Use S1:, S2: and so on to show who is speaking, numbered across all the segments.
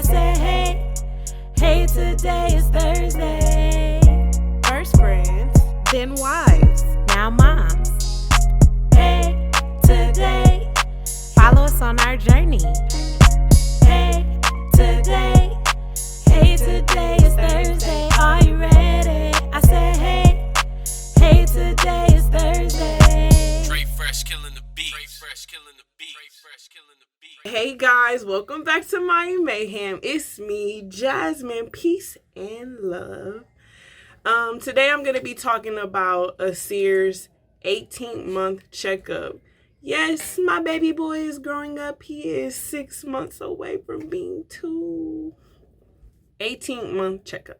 S1: said, hey, hey, today is Thursday.
S2: First friends, then wives,
S1: Now moms. Hey, today.
S2: follow us on our journey.
S1: Hey, today. Hey, today is Thursday. Are you ready? I said, hey, hey, today is Thursday.
S3: Trey Fresh killing the beat. Trey Fresh killing the beat. Trey Fresh killing the beat.
S2: Hey guys, welcome back to My Mayhem. It's me, Jasmine. Peace and love. Today I'm going to be talking about Asirs' 18-month checkup. Yes, my baby boy is growing up. He is 6 months away from being 2. 18-month checkup.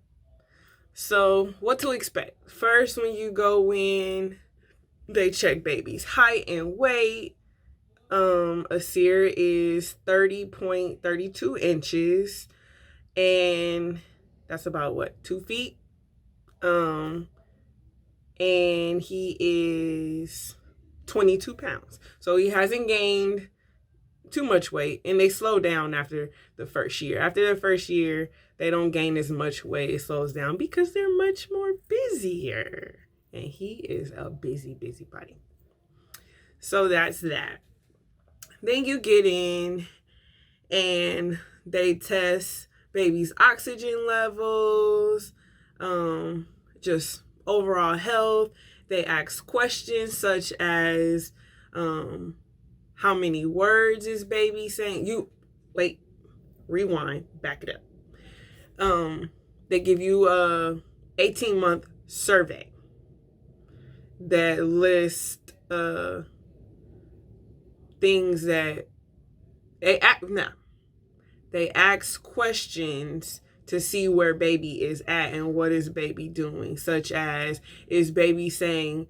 S2: So, what to expect? First, when you go in, they check baby's height and weight. Asir is 30.32 inches, and that's about what, 2 feet? And he is 22 pounds. So he hasn't gained too much weight, and they slow down after the first year. After the first year, they don't gain as much weight. It slows down because they're much more busier. And he is a busy body. So that's that. Then you get in and they test baby's oxygen levels, just overall health. They ask questions such as how many words is baby saying? Rewind, back it up. They give you a 18-month survey that lists things that they ask questions to see where baby is at and what is baby doing, such as, is baby saying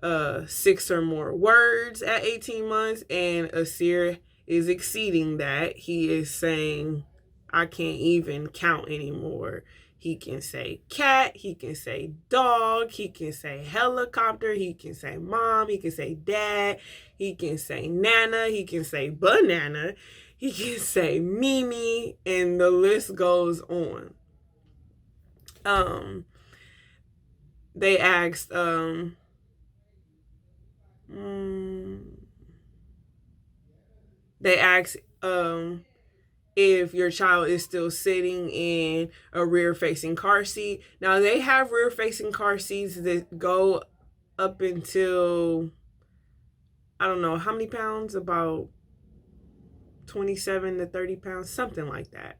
S2: 6 or more words at 18 months, and Asir is exceeding that. He is saying, I can't even count anymore. He can say cat, he can say dog, he can say helicopter, he can say mom, he can say dad, he can say nana, he can say banana, he can say Mimi, and the list goes on. They asked if your child is still sitting in a rear-facing car seat. Now, they have rear-facing car seats that go up until, I don't know, how many pounds? About 27 to 30 pounds, something like that.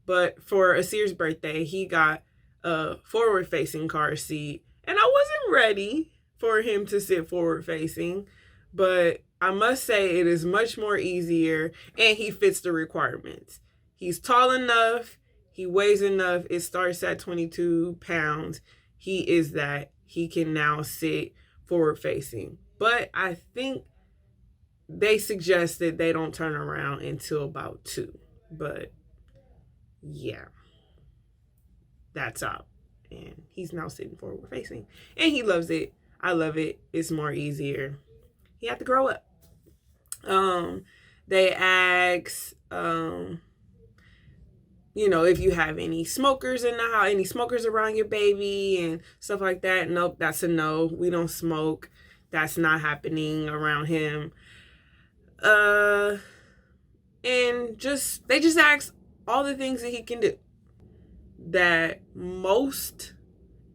S2: But for Asir's birthday, he got a forward-facing car seat. And I wasn't ready for him to sit forward-facing, but I must say it is much more easier, and he fits the requirements. He's tall enough, he weighs enough, it starts at 22 pounds. He is that. He can now sit forward facing. But I think they suggested they don't turn around until about 2. But yeah, that's up. And he's now sitting forward facing. And he loves it. I love it. It's more easier. He had to grow up. They ask, if you have any smokers in the house, any smokers around your baby and stuff like that. Nope, that's a no. We don't smoke. That's not happening around him. And they just ask all the things that he can do that most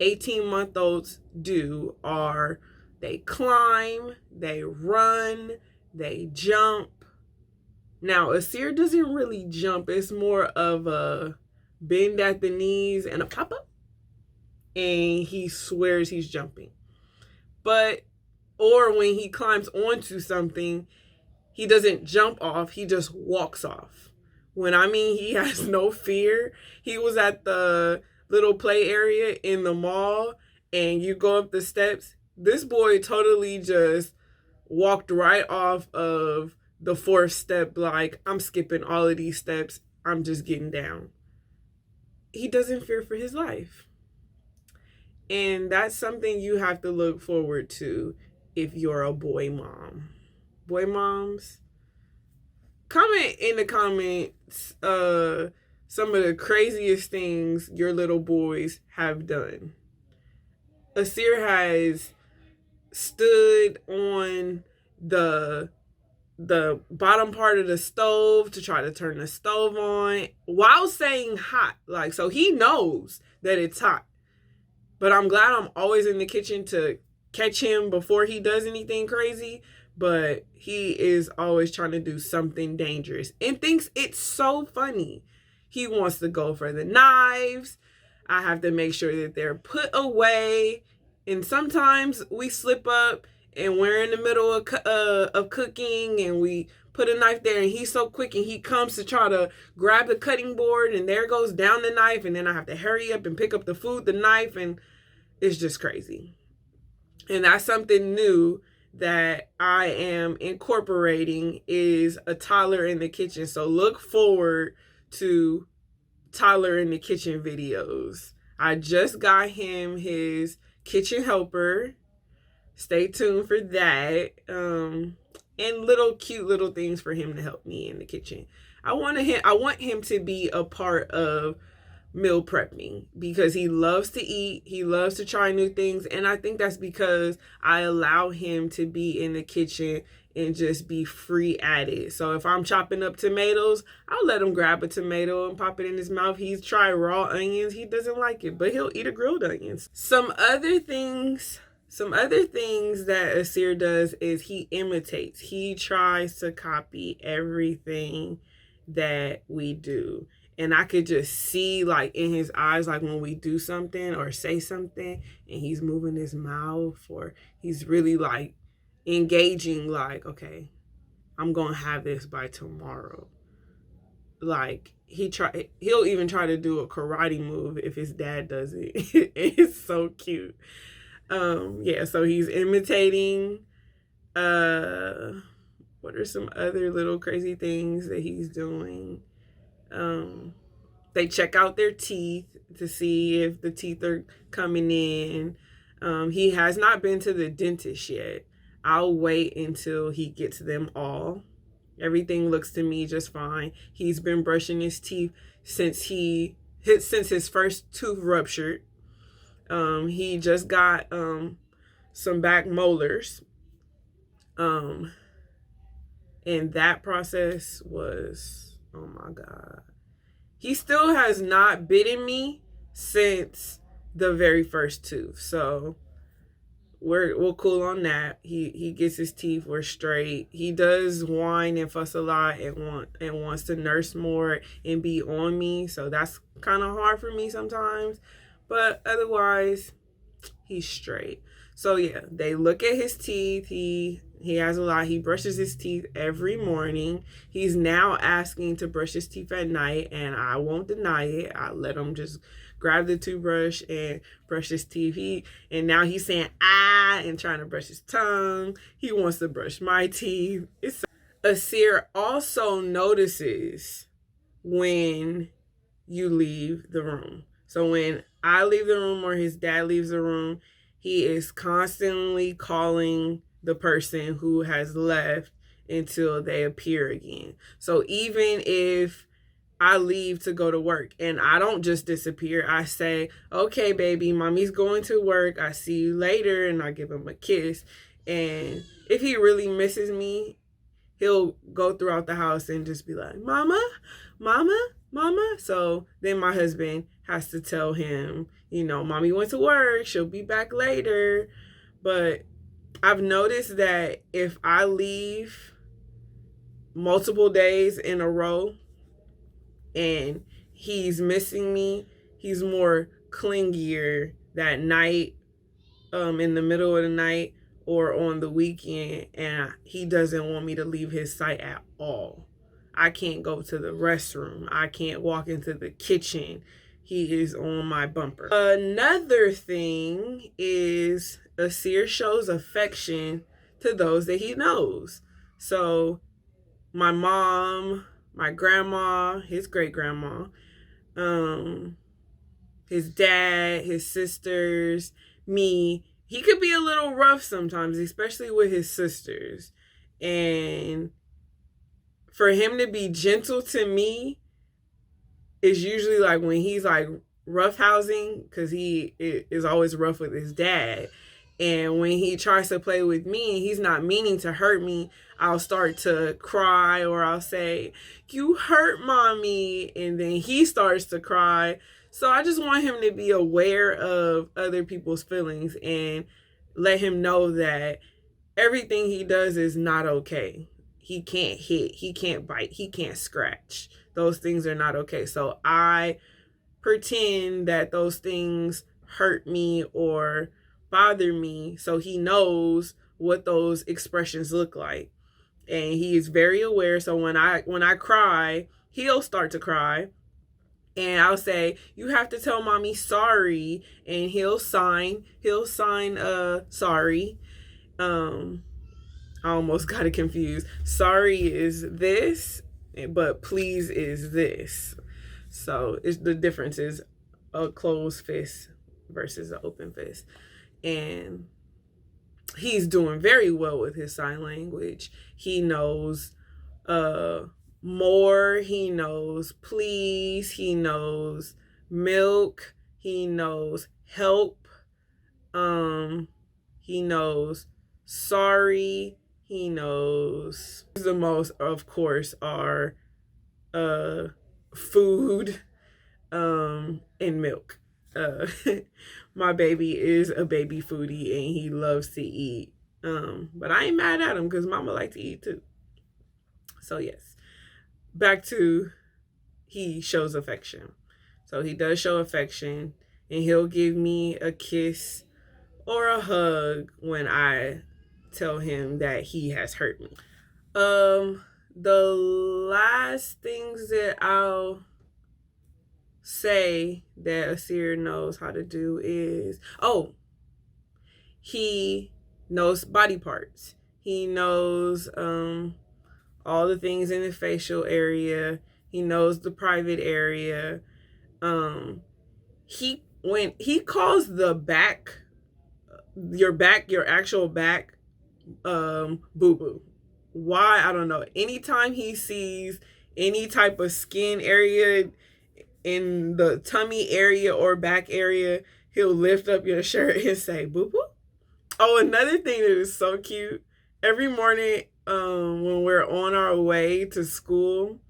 S2: 18-month-olds do are they climb, they run, they jump. Now, Asir doesn't really jump. It's more of a bend at the knees and a pop-up. And he swears he's jumping. Or when he climbs onto something, he doesn't jump off. He just walks off. When I mean he has no fear, he was at the little play area in the mall, and you go up the steps. This boy totally just walked right off of the 4th step, like, I'm skipping all of these steps. I'm just getting down. He doesn't fear for his life. And that's something you have to look forward to if you're a boy mom. Boy moms, comment in the comments some of the craziest things your little boys have done. Asir has stood on the bottom part of the stove to try to turn the stove on while saying hot. Like, so he knows that it's hot. But I'm glad I'm always in the kitchen to catch him before he does anything crazy. But he is always trying to do something dangerous and thinks it's so funny. He wants to go for the knives. I have to make sure that they're put away. And sometimes we slip up and we're in the middle of cooking and we put a knife there and he's so quick and he comes to try to grab the cutting board and there goes down the knife, and then I have to hurry up and pick up the food, the knife, and it's just crazy. And that's something new that I am incorporating, is a toddler in the kitchen. So look forward to toddler in the kitchen videos. I just got him his kitchen helper. Stay tuned for that. And little cute little things for him to help me in the kitchen. I want him to be a part of meal prepping because he loves to eat. He loves to try new things. And I think that's because I allow him to be in the kitchen and just be free at it. So if I'm chopping up tomatoes, I'll let him grab a tomato and pop it in his mouth. He's tried raw onions. He doesn't like it, but he'll eat a grilled onions. Some other things that Asir does is he imitates. He tries to copy everything that we do. And I could just see, like, in his eyes, like, when we do something or say something and he's moving his mouth or he's really, like, engaging, like, okay, I'm going to have this by tomorrow. Like, he'll even try to do a karate move if his dad does it. It's so cute. Yeah, so he's imitating. What are some other little crazy things that he's doing? They check out their teeth to see if the teeth are coming in. He has not been to the dentist yet. I'll wait until he gets them all. Everything looks to me just fine. He's been brushing his teeth since his first tooth ruptured. He just got some back molars. And that process was, oh my God. He still has not bitten me since the very first tooth. So we'll cool on that. He gets his teeth, we're straight. He does whine and fuss a lot and wants to nurse more and be on me. So that's kind of hard for me sometimes. But otherwise, he's straight. So yeah, they look at his teeth. He has a lot. He brushes his teeth every morning. He's now asking to brush his teeth at night, and I won't deny it. I let him just grab the toothbrush and brush his teeth. And now he's saying ah and trying to brush his tongue. He wants to brush my teeth. Asir also notices when you leave the room. So when I leave the room or his dad leaves the room, he is constantly calling the person who has left until they appear again. So even if I leave to go to work and I don't just disappear, I say, okay, baby, mommy's going to work. I see you later. And I give him a kiss. And if he really misses me, he'll go throughout the house and just be like, mama, mama, mama. So then my husband has to tell him, mommy went to work. She'll be back later. But I've noticed that if I leave multiple days in a row and he's missing me, he's more clingier that night, in the middle of the night or on the weekend, and he doesn't want me to leave his sight at all. I can't go to the restroom. I can't walk into the kitchen. He is on my bumper. Another thing is Asir shows affection to those that he knows. So my mom, my grandma, his great grandma, his dad, his sisters, me. He could be a little rough sometimes, especially with his sisters. And for him to be gentle to me is usually like when he's like roughhousing, because he is always rough with his dad. And when he tries to play with me and he's not meaning to hurt me, I'll start to cry, or I'll say, "You hurt mommy." And then he starts to cry. So I just want him to be aware of other people's feelings and let him know that everything he does is not okay. He can't hit, he can't bite, he can't scratch. Those things are not okay. So I pretend that those things hurt me or bother me, so he knows what those expressions look like. And he is very aware. So when I cry, he'll start to cry. And I'll say, "You have to tell mommy sorry." And he'll sign sorry. I almost got it confused. Sorry is this, but please is this. So the difference is a closed fist versus an open fist. And he's doing very well with his sign language. He knows more. He knows please. He knows milk. He knows help. He knows sorry. He knows the most, of course, are food and milk. My baby is a baby foodie and he loves to eat. But I ain't mad at him because mama like to eat too. So yes, back to he shows affection. So he does show affection, and he'll give me a kiss or a hug when I tell him that he has hurt me. The last things that I'll say that Asir knows how to do is, he knows body parts. He knows all the things in the facial area. He knows the private area. When he calls the back, your actual back, boo-boo. Why? I don't know. Anytime he sees any type of skin area in the tummy area or back area, he'll lift up your shirt and say, "Boo-boo." Oh, another thing that is so cute. Every morning, when we're on our way to school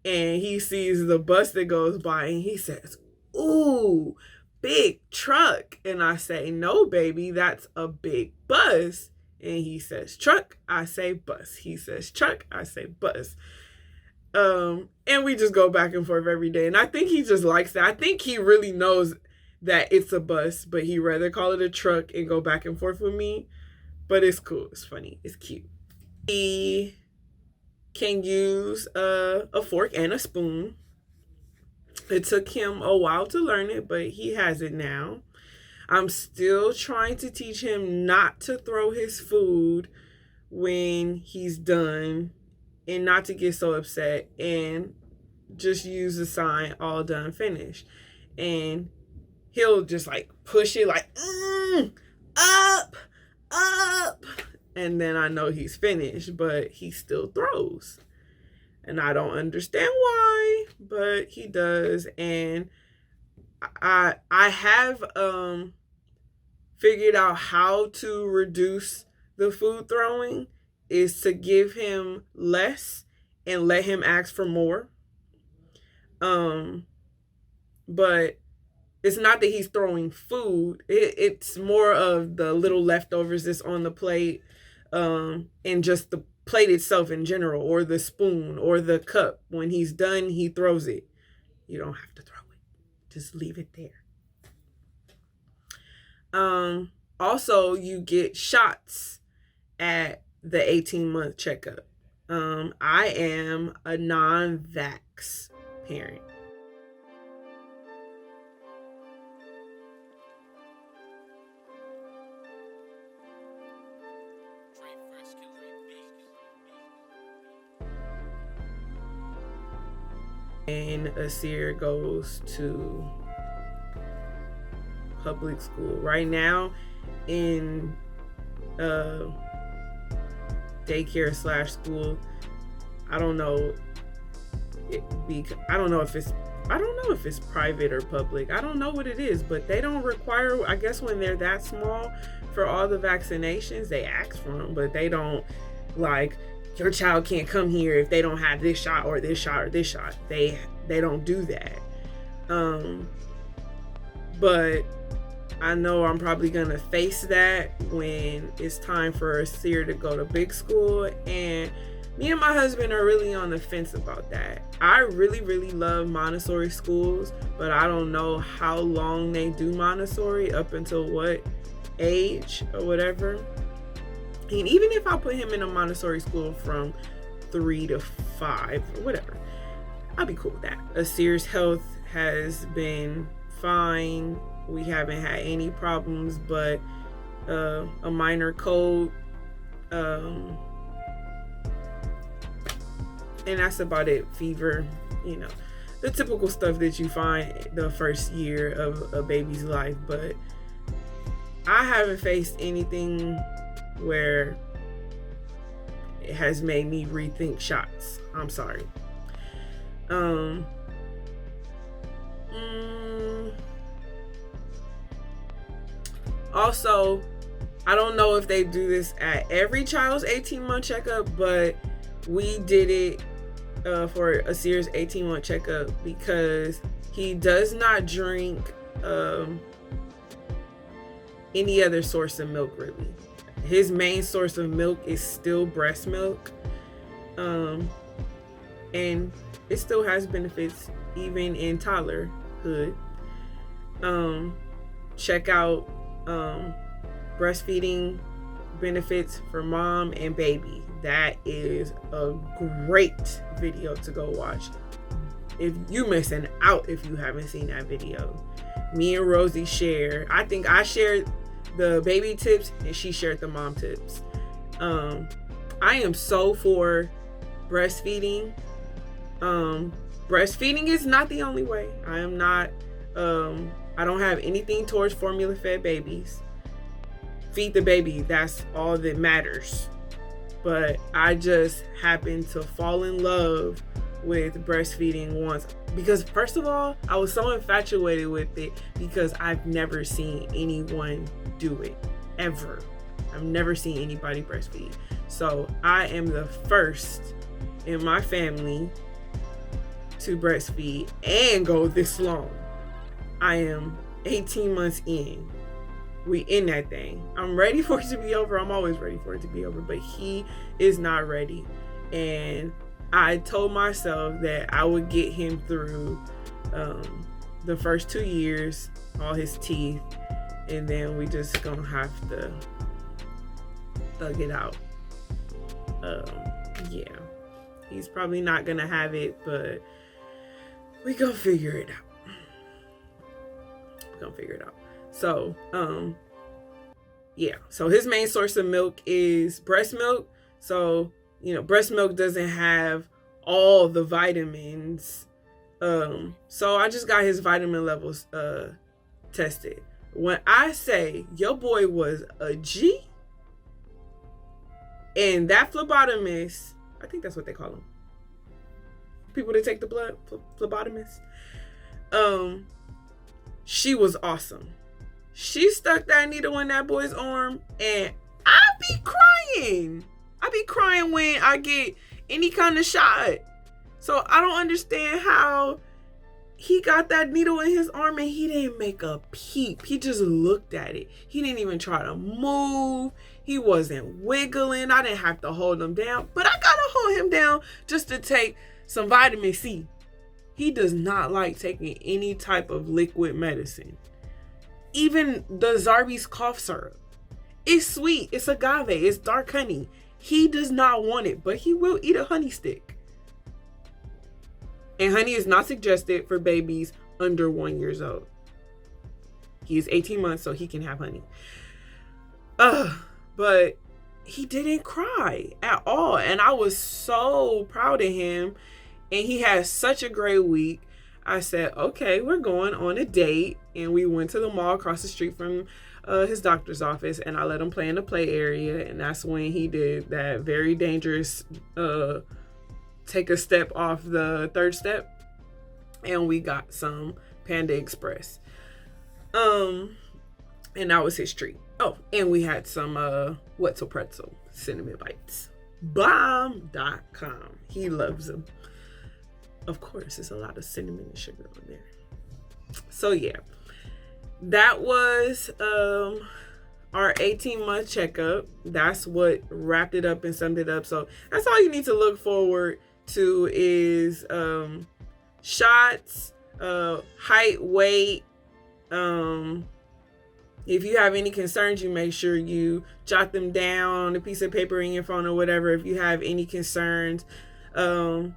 S2: and he sees the bus that goes by and he says, "Ooh, big truck." And I say, "No, baby, that's a big bus." And he says, "Truck." I say, "Bus." He says, "Truck." I say, "Bus." And we just go back and forth every day. And I think he just likes that. I think he really knows that it's a bus, but he'd rather call it a truck and go back and forth with me. But it's cool. It's funny. It's cute. He can use a fork and a spoon. It took him a while to learn it, but he has it now. I'm still trying to teach him not to throw his food when he's done and not to get so upset and just use the sign, "All done, finished." And he'll just like push it like, up. And then I know he's finished, but he still throws. And I don't understand why, but he does. And I have figured out how to reduce the food throwing is to give him less and let him ask for more. But it's not that he's throwing food. It's more of the little leftovers that's on the plate, and just the plate itself in general, or the spoon or the cup. When he's done, he throws it. You don't have to throw it. Just leave it there. Also, you get shots at the 18-month checkup. I am a non-vax parent. And Asir goes to public school. Right now, in daycare / school, I don't know. I don't know if it's private or public. I don't know what it is, but they don't require, I guess when they're that small, for all the vaccinations, they ask for them, but they don't like, your child can't come here if they don't have this shot or this shot or this shot. They don't do that. But I know I'm probably gonna face that when it's time for Asir to go to big school, and me and my husband are really on the fence about that. I really, really love Montessori schools, but I don't know how long they do Montessori, up until what age or whatever. And even if I put him in a Montessori school from 3 to 5 or whatever, I'll be cool with that. Asir's health has been fine. We haven't had any problems, but a minor cold. And that's about it. Fever, the typical stuff that you find the first year of a baby's life. But I haven't faced anything where it has made me rethink shots. I'm sorry. Also, I don't know if they do this at every child's 18-month checkup, but we did it for Asir's 18-month checkup because he does not drink any other source of milk, really. His main source of milk is still breast milk, and it still has benefits even in toddlerhood. Check out breastfeeding benefits for mom and baby. That is a great video to go watch. If you missing out if you haven't seen that video. Me and Rosie share. I think I shared the baby tips and she shared the mom tips. I am so for breastfeeding. Breastfeeding is not the only way. I am not I don't have anything towards formula fed babies. Feed the baby, that's all that matters. But I just happened to fall in love with breastfeeding once, because first of all, I was so infatuated with it because I've never seen anyone do it ever. I've never seen anybody breastfeed. So I am the first in my family to breastfeed and go this long. I am 18 months in. We in that thing. I'm ready for it to be over. I'm always ready for it to be over, but he is not ready. And I told myself that I would get him through the first 2 years, all his teeth, and then we just gonna have to thug it out. Yeah, he's probably not gonna have it, but we gonna figure it out. So, yeah. So his main source of milk is breast milk. So, breast milk doesn't have all the vitamins. So I just got his vitamin levels tested. When I say your boy was a G, and that phlebotomist, I think that's what they call them, people that take the blood, phlebotomist, she was awesome. She stuck that needle in that boy's arm, and I be crying. I be crying when I get any kind of shot. So I don't understand how he got that needle in his arm and he didn't make a peep. He just looked at it. He didn't even try to move. He wasn't wiggling. I didn't have to hold him down, but I gotta hold him down just to take some vitamin C. He does not like taking any type of liquid medicine. Even the Zarbee's cough syrup. It's sweet. It's agave. It's dark honey. He does not want it, but he will eat a honey stick. And honey is not suggested for babies under 1 year old. He is 18 months, so he can have honey. But he didn't cry at all. And I was so proud of him. And he had such a great week. I said, okay, we're going on a date. And we went to the mall across the street from his doctor's office. And I let him play in the play area. And that's when he did that very dangerous take a step off the third step, and we got some Panda Express. And that was his treat. Oh, and we had some Wetzel Pretzel cinnamon bites. Bomb.com. He loves them. Of course, there's a lot of cinnamon and sugar on there. So yeah, that was our 18-month checkup. That's what wrapped it up and summed it up. So that's all you need to look forward to is shots, height, weight. If you have any concerns, you make sure you jot them down on a piece of paper in your phone or whatever. If you have any concerns, I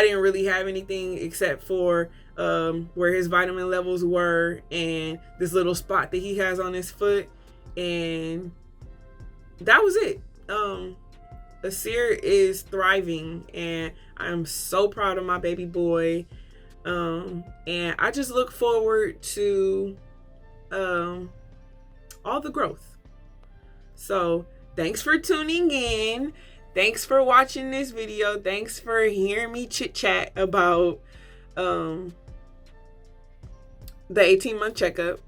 S2: didn't really have anything except for where his vitamin levels were and this little spot that he has on his foot, and that was it. Asir is thriving, and I'm so proud of my baby boy, and I just look forward to all the growth. So thanks for tuning in. Thanks for watching this video. Thanks for hearing me chit chat about the 18-month checkup.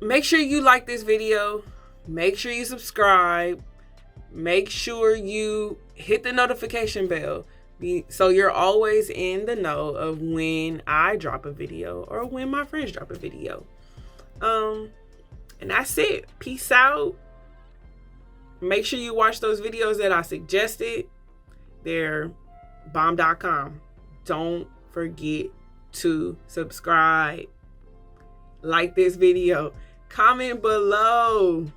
S2: Make sure you like this video. Make sure you subscribe. Make sure you hit the notification bell so you're always in the know of when I drop a video or when my friends drop a video. And that's it. Peace out. Make sure you watch those videos that I suggested. They're bomb.com. Don't forget to subscribe. Like this video. Comment below.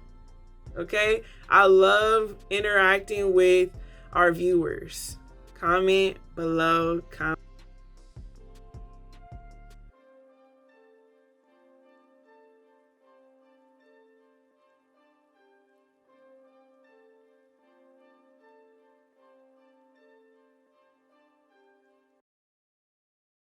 S2: Okay? I love interacting with our viewers. Comment below.